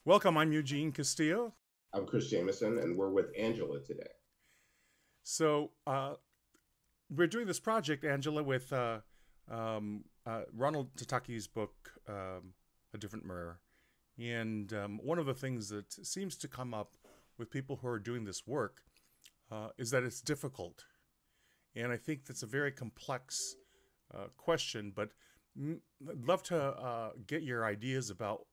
Welcome, I'm Eugene Castillo. I'm Chris Jameson, and we're with Angela today. So, we're doing this project, Angela, with Ronald Tataki's book, A Different Mirror. And one of the things that seems to come up with people who are doing this work is that it's difficult. And I think that's a very complex question, but I'd love to get your ideas about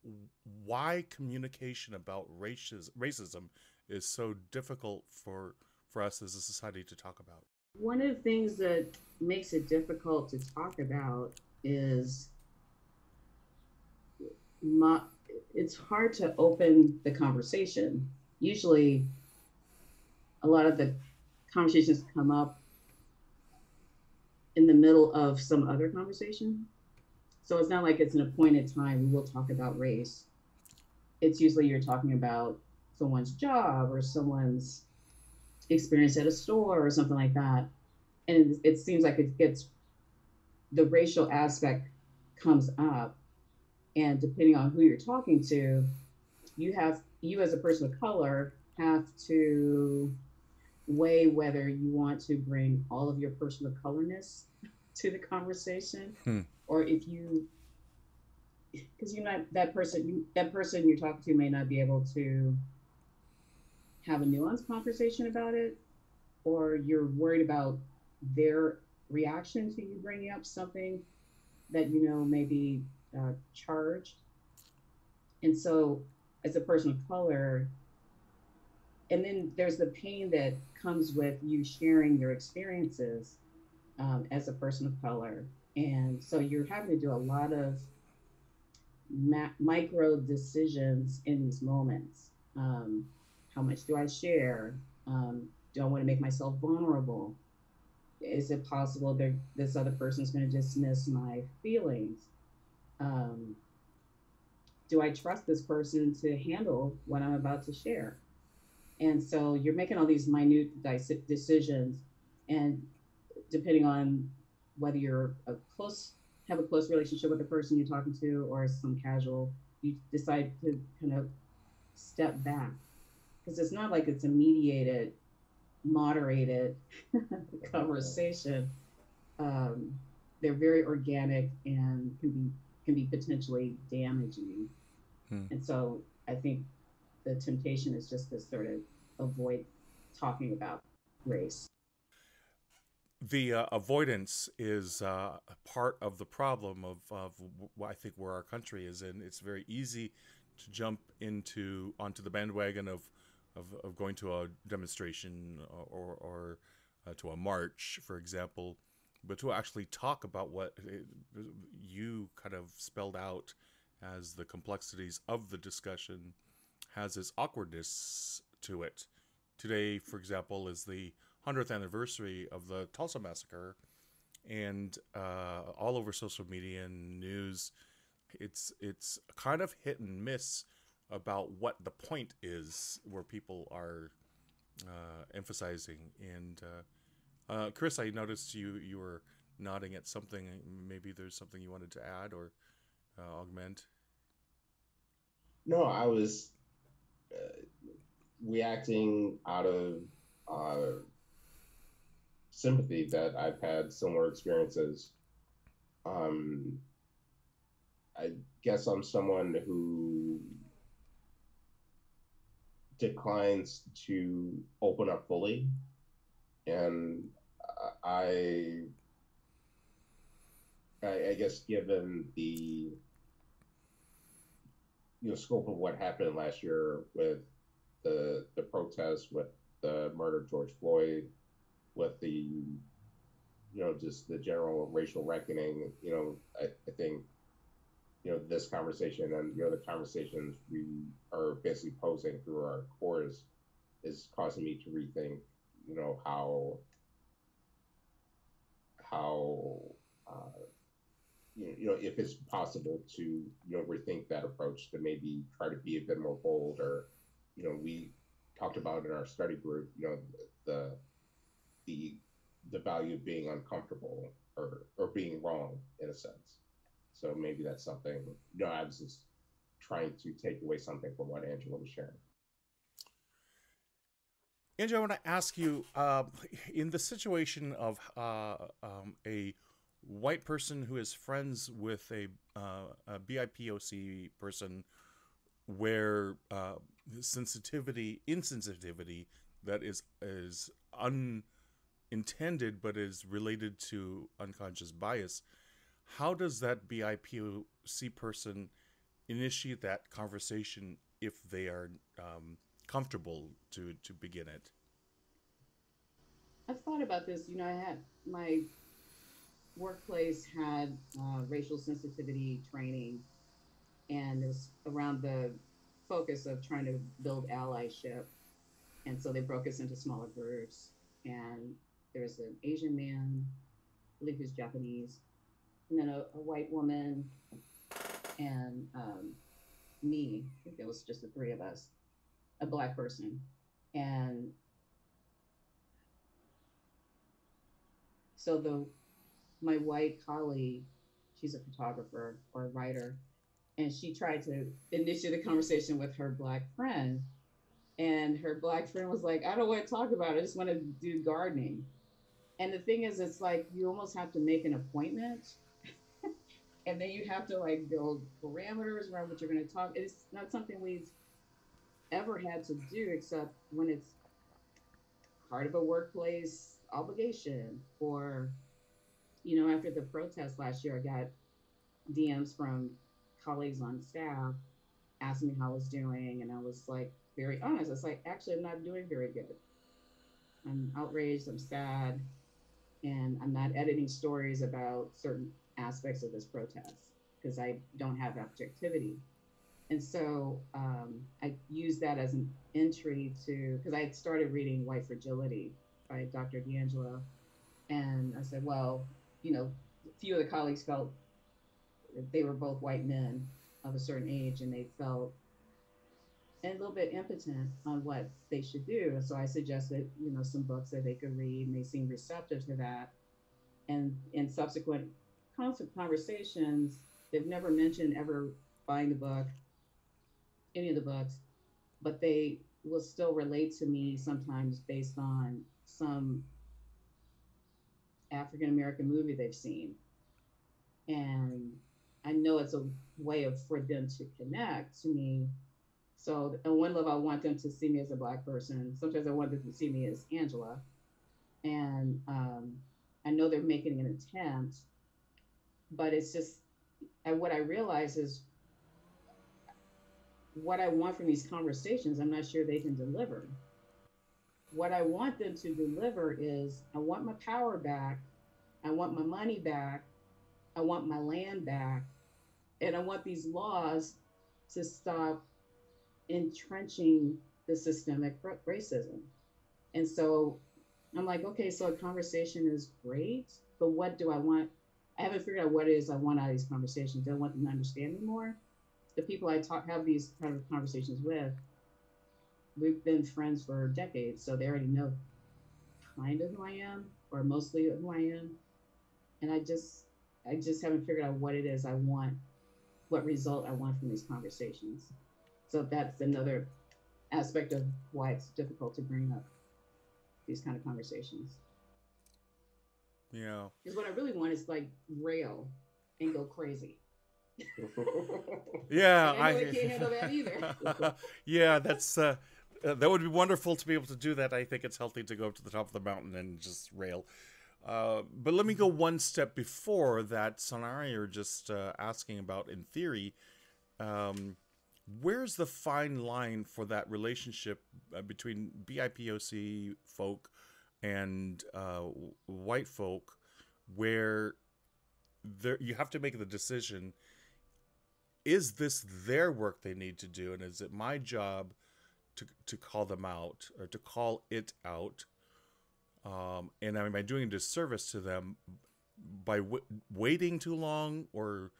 why communication about racism is so difficult for us as a society to talk about. One of the things that makes it difficult to talk about is my, it's hard to open the conversation. Usually, a lot of the conversations come up in the middle of some other conversation. So it's not like it's an appointed time, we will talk about race. It's usually you're talking about someone's job or someone's experience at a store or something like that. And it seems like it gets the racial aspect comes up, and depending on who you're talking to, you as a person of color have to weigh whether you want to bring all of your person of colorness to the conversation, Hmm. or if you, because you're not that person you're talking to may not be able to have a nuanced conversation about it, or you're worried about their reaction to you bringing up something that you know may be charged. And so, as a person of color, and then there's the pain that comes with you sharing your experiences as a person of color. And so, you're having to do a lot of micro decisions in these moments. How much do I share? Do I want to make myself vulnerable? Is it possible that this other person is going to dismiss my feelings? Um, do I trust this person to handle what I'm about to share? And so you're making all these minute decisions, and depending on whether you're a close have a close relationship with the person you're talking to or some casual, you decide to kind of step back because it's not like it's a mediated, moderated conversation. Um, they're very organic and can be potentially damaging. Hmm. And so I think the temptation is just to sort of avoid talking about race. The avoidance is a part of the problem of I think where our country is in. It's very easy to jump into onto the bandwagon of going to a demonstration or to a march, for example, but to actually talk about what you kind of spelled out as the complexities of the discussion has its awkwardness to it. Today, for example, is the 100th anniversary of the Tulsa massacre, and all over social media and news, it's kind of hit and miss about what the point is where people are emphasizing. And Chris, I noticed you were nodding at something. Maybe there's something you wanted to add or augment. No, I was uh, reacting out of uh, sympathy that I've had similar experiences. Um, I guess I'm someone who declines to open up fully, and I, I guess, given the scope of what happened last year with the protests, with the murder of George Floyd, with the just the general racial reckoning. I think this conversation and the conversations we are basically posing through our course is causing me to rethink how uh, if it's possible to rethink that approach to maybe try to be a bit more bold, or we talked about in our study group the the the value of being uncomfortable, or being wrong in a sense. So maybe that's something. I was just trying to take away something from what Angela was sharing. Andrew, I want to ask you, in the situation of a white person who is friends with a BIPOC person, where insensitivity that is unintended but is related to unconscious bias, how does that BIPOC person initiate that conversation if they are comfortable to begin it? I've thought about this. I had my workplace had racial sensitivity training, and it was around the focus of trying to build allyship. And so they broke us into smaller groups. And there was an Asian man, I believe he was Japanese, and then a white woman, and me. I think it was just the three of us, a Black person. And so my white colleague, she's a photographer or a writer, and she tried to initiate the conversation with her Black friend. And her Black friend was like, I don't want to talk about it. I just want to do gardening. And the thing is, it's like you almost have to make an appointment, and then you have to like build parameters around what you're going to talk. It's not something we've ever had to do except when it's part of a workplace obligation. Or, after the protest last year, I got DMs from colleagues on staff asking me how I was doing. And I was like, very honest. I was like, actually, I'm not doing very good. I'm outraged, I'm sad, and I'm not editing stories about certain aspects of this protest because I don't have objectivity. And so I used that as an entry to, because I had started reading White Fragility by Dr. D'Angelo. And I said, well, a few of the colleagues felt they were both white men of a certain age, and they felt a little bit impotent on what they should do. And so I suggested, some books that they could read, and they seemed receptive to that. And in subsequent conversations, they've never mentioned ever buying the book, any of the books, but they will still relate to me sometimes based on some African American movie they've seen. And I know it's a way for them to connect to me. So on one level, I want them to see me as a Black person. Sometimes I want them to see me as Angela. And I know they're making an attempt, but it's just, and what I realize is what I want from these conversations, I'm not sure they can deliver. What I want them to deliver is, I want my power back. I want my money back. I want my land back. And I want these laws to stop entrenching the systemic racism. And so I'm like, okay, so a conversation is great, but what do I want? I haven't figured out what it is I want out of these conversations. Do I want them to understand me more? The people I have these kind of conversations with, we've been friends for decades, so they already know kind of who I am, or mostly who I am. And I just haven't figured out what it is I want, what result I want from these conversations. So that's another aspect of why it's difficult to bring up these kind of conversations. Yeah. Because what I really want is like rail and go crazy. Yeah, I know they can't handle that either. Yeah, that's that would be wonderful to be able to do that. I think it's healthy to go up to the top of the mountain and just rail. But let me go one step before that scenario you're just asking about. In theory, where's the fine line for that relationship between BIPOC folk and white folk, where you have to make the decision: is this their work they need to do, and is it my job to call them out or to call it out? And am I doing a disservice to them by waiting too long, or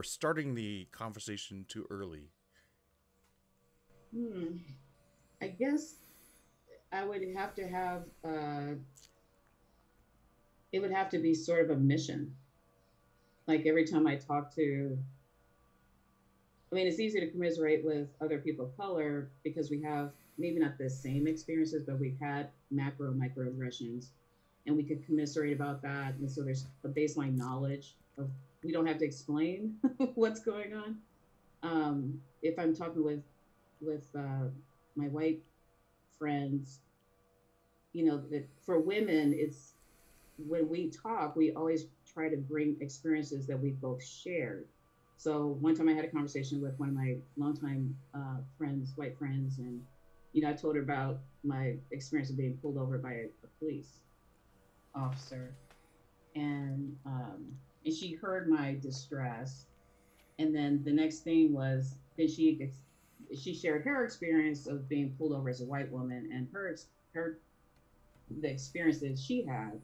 starting the conversation too early? I guess I would have to have it would have to be sort of a mission. Like every time I talk to, I mean, it's easy to commiserate with other people of color because we have maybe not the same experiences, but we've had macro and microaggressions, and we could commiserate about that. And so there's a baseline knowledge of, we don't have to explain what's going on. If I'm talking with my white friends, you know, that for women, it's when we talk, we always try to bring experiences that we both shared. So one time I had a conversation with one of my longtime friends, white friends, and you know, I told her about my experience of being pulled over by a police officer, and she heard my distress, and then the next thing was then she shared her experience of being pulled over as a white woman and her the experience that she had,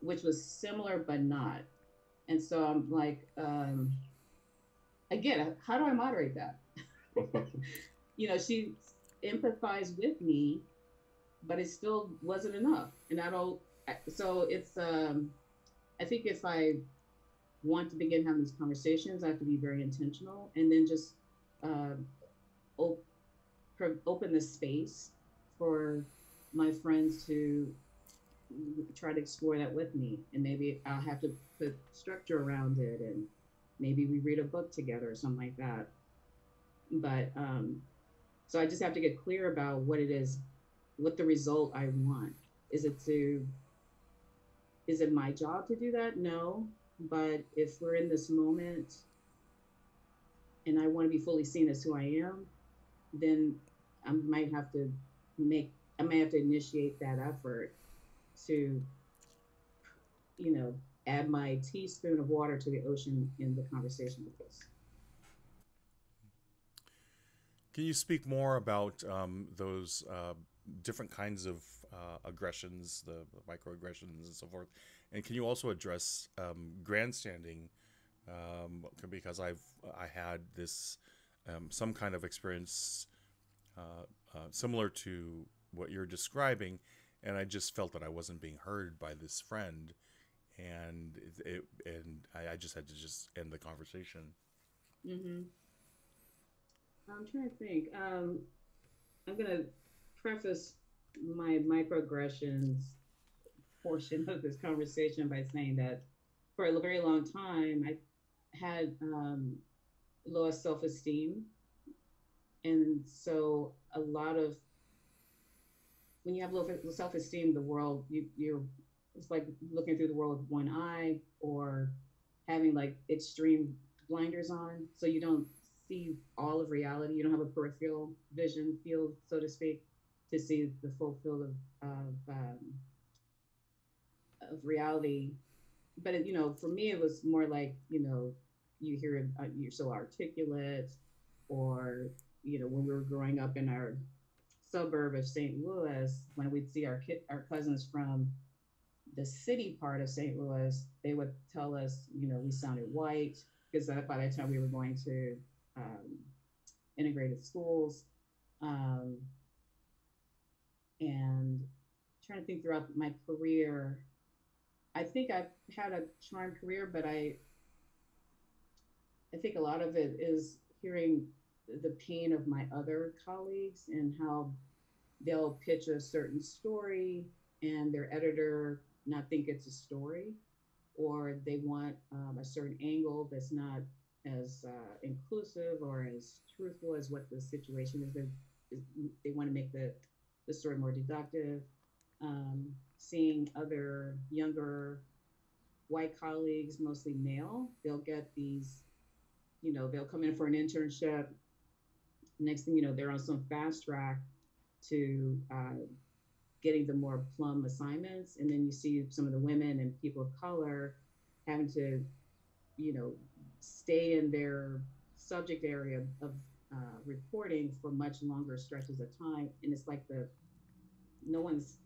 which was similar but not. And so I'm like, again, how do I moderate that? You know, she empathized with me, but it still wasn't enough. And I don't, so it's, I think if I want to begin having these conversations, I have to be very intentional and then just uh, op- open the space for my friends to try to explore that with me. And maybe I'll have to put structure around it, and maybe we read a book together or something like that. But so I just have to get clear about what it is, what the result I want. Is it to, is it my job to do that? No. But if we're in this moment and I want to be fully seen as who I am, then I might have to make, I might have to initiate that effort to, you know, add my teaspoon of water to the ocean in the conversation with this. Can you speak more about those different kinds of aggressions, the microaggressions and so forth? And can you also address grandstanding? Because I had this some kind of experience similar to what you're describing, and I just felt that I wasn't being heard by this friend, and I just had to just end the conversation. Mm-hmm. I'm trying to think. I'm going to preface my microaggressions portion of this conversation by saying that for a very long time, I had low self esteem. And so a lot of, when you have low self esteem, the world, you're, it's like looking through the world with one eye, or having like extreme blinders on. So you don't see all of reality. You don't have a peripheral vision field, so to speak, to see the full field of reality. But it, you know, for me, it was more like, you know, you hear you're so articulate, or you know, when we were growing up in our suburb of St. Louis, when we'd see our cousins from the city part of St. Louis, they would tell us, you know, we sounded white because by that time we were going to um, integrated schools, um, and trying to think throughout my career. I think I've had a charmed career, but I think a lot of it is hearing the pain of my other colleagues and how they'll pitch a certain story and their editor not think it's a story, or they want a certain angle that's not as inclusive or as truthful as what the situation is. They want to make the story more deductive. Seeing other younger white colleagues, mostly male, they'll get these, you know, they'll come in for an internship. Next thing you know, they're on some fast track to getting the more plum assignments. And then you see some of the women and people of color having to, you know, stay in their subject area of reporting for much longer stretches of time. And it's like no one's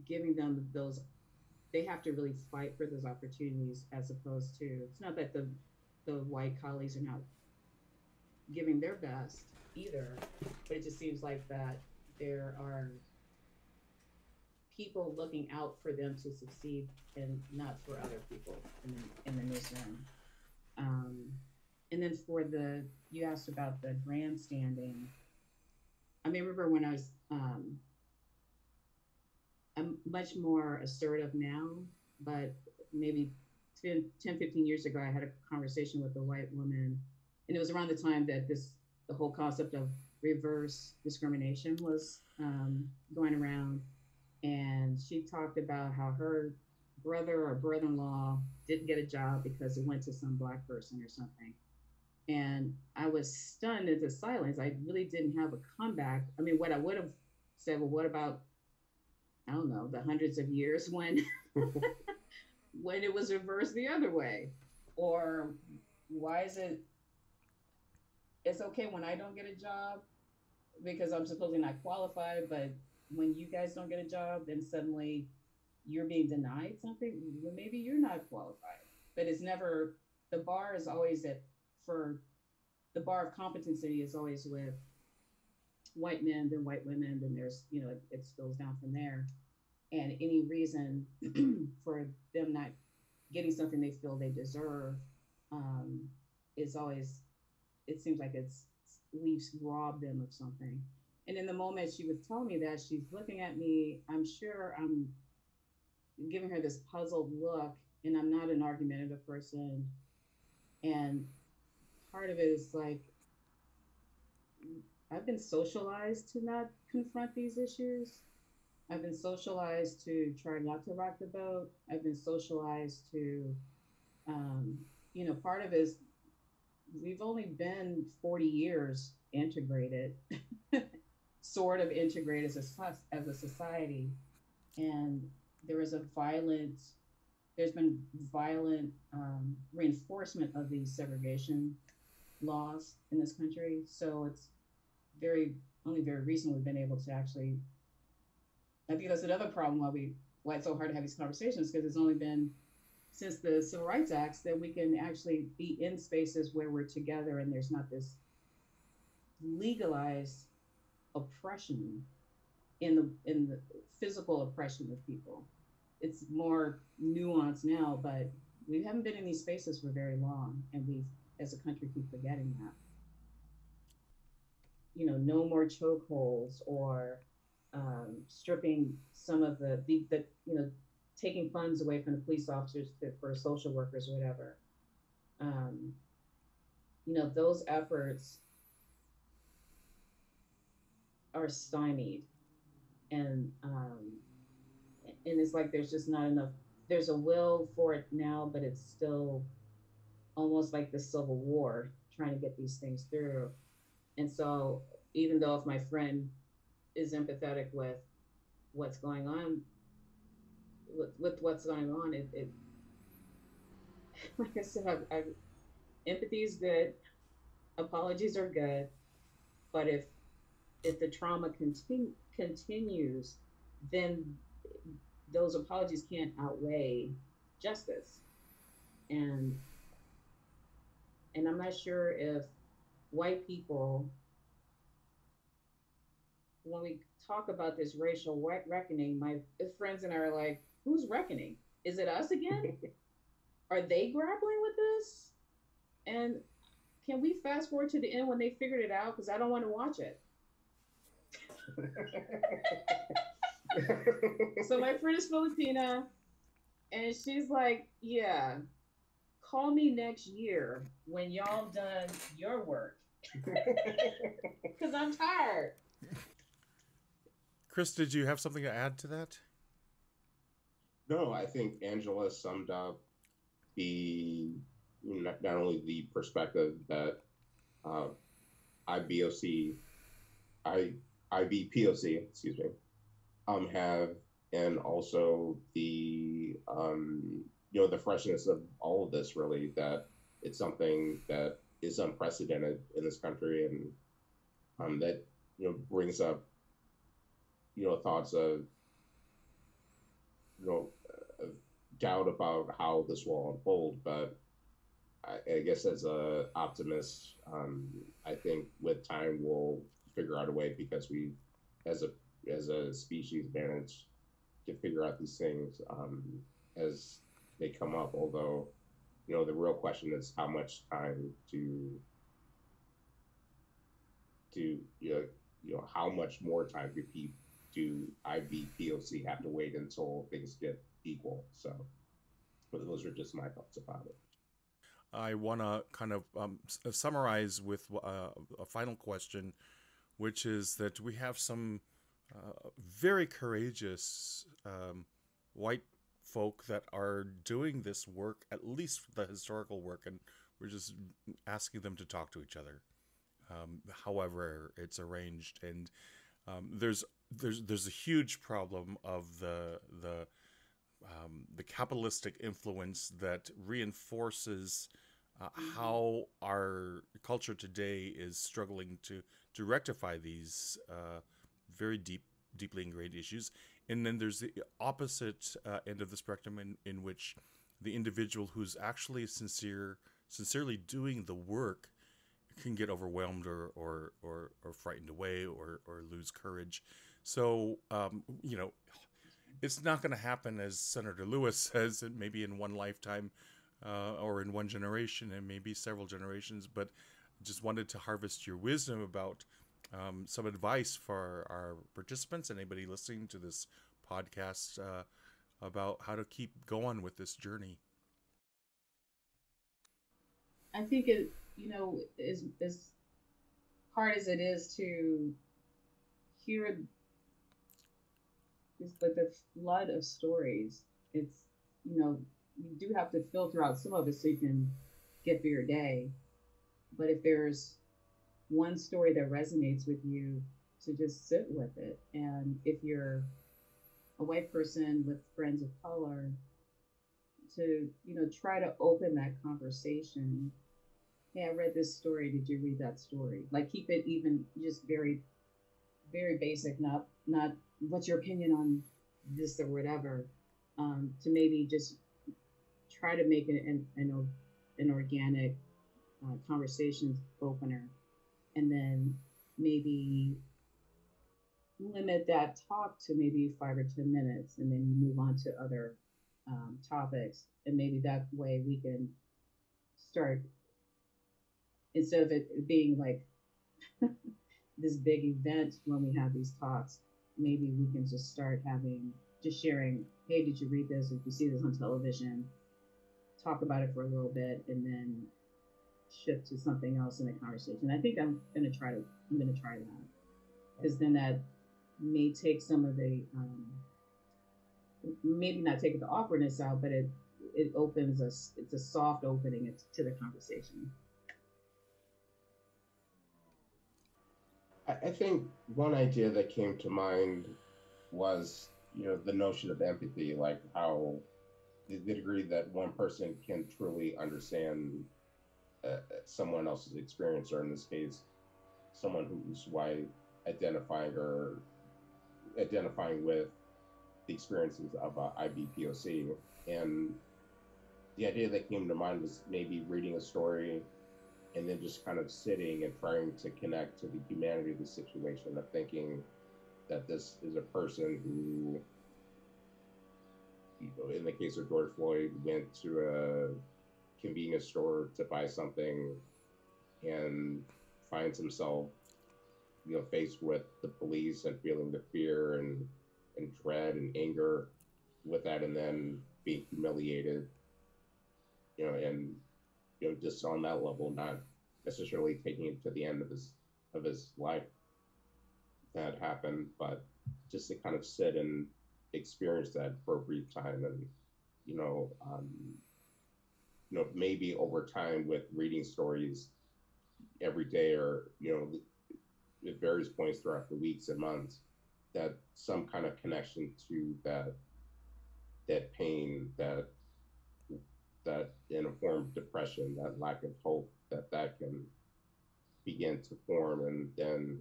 giving them those, they have to really fight for those opportunities, as opposed to, it's not that the white colleagues are not giving their best either, but it just seems like that there are people looking out for them to succeed and not for other people in the newsroom. Um, And then you asked about the grandstanding. I mean, I remember when I'm much more assertive now, but maybe 10, 15 years ago, I had a conversation with a white woman, and it was around the time that the whole concept of reverse discrimination was going around. And she talked about how her brother or brother-in-law didn't get a job because it went to some black person or something. And I was stunned into silence. I really didn't have a comeback. I mean, what I would have said, well, what about, I don't know, the hundreds of years when when it was reversed the other way? Or why is it's okay when I don't get a job because I'm supposedly not qualified, but when you guys don't get a job, then suddenly you're being denied something. Well, maybe you're not qualified, but it's never, the bar is always for the bar of competency is always with white men, then white women, then there's, it spills down from there. And any reason for them not getting something they feel they deserve um, is always, it seems like we've robbed them of something. And in the moment she was telling me that, she's looking at me, I'm sure I'm giving her this puzzled look, and I'm not an argumentative person. And part of it is like, I've been socialized to not confront these issues. I've been socialized to try not to rock the boat. I've been socialized to, part of it is we've only been 40 years integrated, sort of integrated as a society. And there's been violent reinforcement of these segregation laws in this country. So it's only very recently we've been able to actually, I think that's another problem why it's so hard to have these conversations, because it's only been since the Civil Rights Acts that we can actually be in spaces where we're together and there's not this legalized oppression in the physical oppression of people. It's more nuanced now, but we haven't been in these spaces for very long, and we as a country keep forgetting that. No more chokeholds, or stripping some of the taking funds away from the police officers for social workers or whatever. Um, those efforts are stymied, and it's like there's just not enough. There's a will for it now, but it's still almost like the Civil War trying to get these things through. And so, even though if my friend is empathetic with what's going on, with what's going on, it like I said, empathy is good, apologies are good, but if the trauma continues, then those apologies can't outweigh justice. And I'm not sure if white people, when we talk about this racial reckoning, my friends and I are like, who's reckoning? Is it us again? Are they grappling with this? And can we fast forward to the end when they figured it out? Because I don't want to watch it. So my friend is Filipina, and she's like, yeah, call me next year when y'all done your work. Because I'm tired. Chris, did you have something to add to that? No, I think Angela summed up not only the perspective that IBPOC, excuse me, have, and also the the freshness of all of this, really, that it's something that is unprecedented in this country, and that brings up thoughts of doubt about how this will unfold. But I guess as a optimist, I think with time we'll figure out a way, because we, as a species, managed to figure out these things as they come up. Although the real question is how much time how much more time do IBPOC have to wait until things get equal? So, but those are just my thoughts about it. I want to kind of summarize with a final question, which is that we have some very courageous white folk that are doing this work, at least the historical work, and we're just asking them to talk to each other, however it's arranged. And there's a huge problem of the capitalistic influence that reinforces how our culture today is struggling to rectify these very deeply ingrained issues. And then there's the opposite end of the spectrum in which the individual who's actually sincerely doing the work can get overwhelmed or frightened away or lose courage. So, it's not going to happen, as Senator Lewis says, maybe in one lifetime or in one generation and maybe several generations, but just wanted to harvest your wisdom about some advice for our participants and anybody listening to this podcast about how to keep going with this journey. I think it, as hard as it is to hear the flood of stories, it's, you do have to filter out some of it so you can get through your day. But if there's one story that resonates with you, to just sit with it. And if you're a white person with friends of color, to, try to open that conversation. Hey, I read this story. Did you read that story? Like, keep it even just very, very basic, not what's your opinion on this or whatever, to maybe just try to make it an organic conversation opener, and then maybe limit that talk to maybe 5 or 10 minutes, and then you move on to other topics, and maybe that way we can start, instead of it being like this big event when we have these talks, maybe we can just start sharing, hey, did you read this? Or did you see this on television? Talk about it for a little bit, and then shift to something else in the conversation. I think I'm gonna try that, because then that may take some of the maybe not take the awkwardness out, but it opens us. It's a soft opening to the conversation. I think one idea that came to mind was, the notion of empathy, like how the degree that one person can truly understand someone else's experience, or in this case, someone who's white, identifying with the experiences of IBPOC. And the idea that came to mind was maybe reading a story and then just kind of sitting and trying to connect to the humanity of the situation, of thinking that this is a person who, in the case of George Floyd, went to a convenience store to buy something and finds himself, faced with the police and feeling the fear and dread and anger with that, and then being humiliated, and just on that level, not necessarily taking it to the end of his life that happened, but just to kind of sit and experience that for a brief time. And maybe over time, with reading stories every day, or at various points throughout the weeks and months, that some kind of connection to that pain, that informed depression, that lack of hope, that can begin to form, and then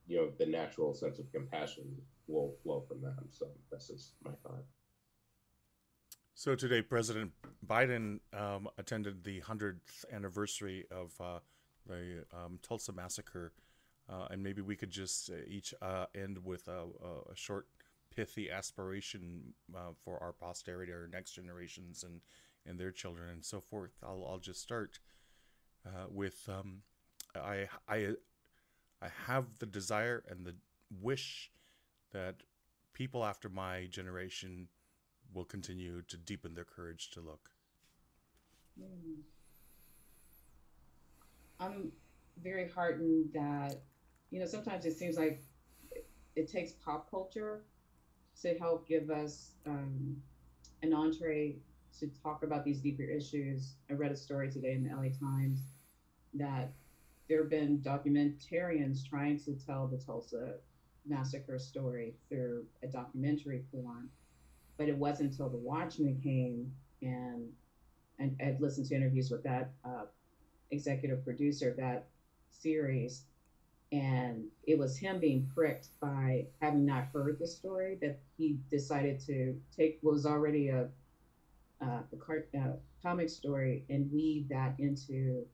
the natural sense of compassion will flow from that. So that's just my thought. So today, President Biden attended the 100th anniversary of the Tulsa massacre, and maybe we could just each end with a short, pithy aspiration for our posterity, our next generations, and and their children and so forth. I'll just start with I have the desire and the wish that people after my generation will continue to deepen their courage to look. I'm very heartened that, sometimes it seems like it takes pop culture to help give us an entree to talk about these deeper issues. I read a story today in the LA Times that there have been documentarians trying to tell the Tulsa massacre story through a documentary form, but it wasn't until The Watchmen came, and I'd listened to interviews with that executive producer of that series, and it was him being pricked by having not heard the story that he decided to take what was already a comic story and weave that into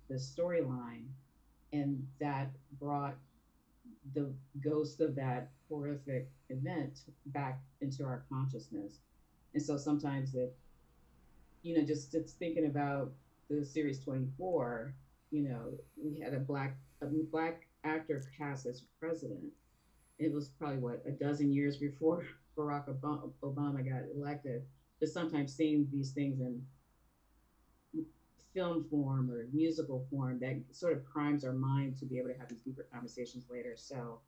the storyline, and that brought the ghost of that horrific event back into our consciousness. And so sometimes just it's thinking about the series 24, we had a black actor cast as president. It was probably a dozen years before Barack Obama got elected. But sometimes seeing these things in film form or musical form, that sort of primes our mind to be able to have these deeper conversations later. So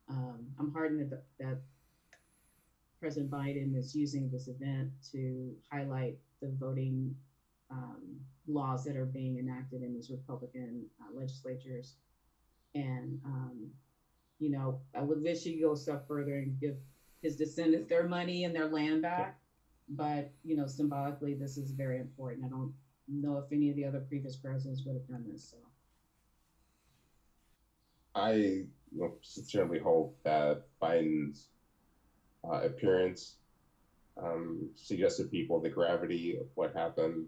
I'm heartened that President Biden is using this event to highlight the voting laws that are being enacted in these Republican legislatures. And, I would wish he'd go a step further and give his descendants their money and their land back. But, symbolically, this is very important. I don't know if any of the other previous presidents would have done this. So I sincerely hope that Biden's appearance suggests to people the gravity of what happened,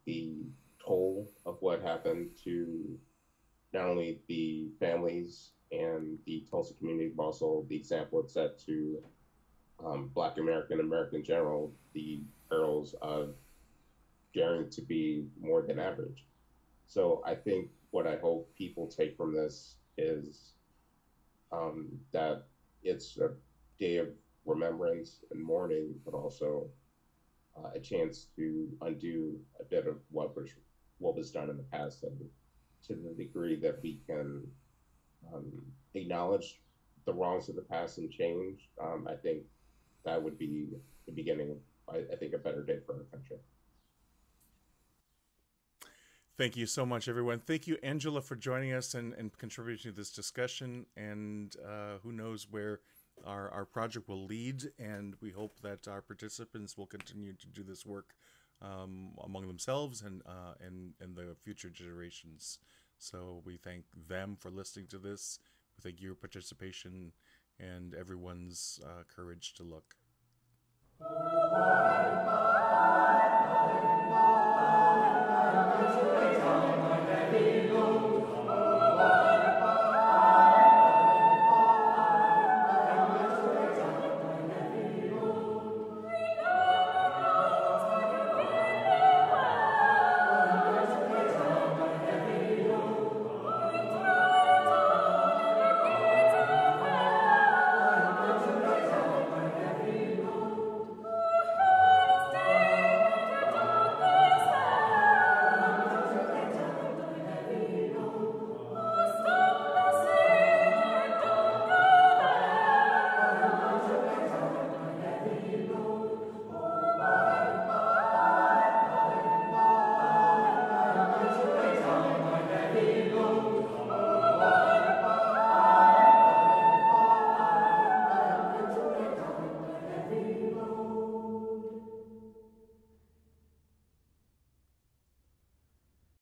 the toll of what happened to not only the families and the Tulsa community, but also the example it set to Black American in general, the perils of daring to be more than average. So I think what I hope people take from this is that it's a day of remembrance and mourning, but also a chance to undo a bit of what was done in the past, and to the degree that we can acknowledge the wrongs of the past and change. I think that would be the beginning of, I think, a better day for our country. Thank you so much, everyone. Thank you, Angela, for joining us and contributing to this discussion. And who knows where our project will lead. And we hope that our participants will continue to do this work among themselves and the future generations. So we thank them for listening to this. We thank your participation and everyone's courage to look.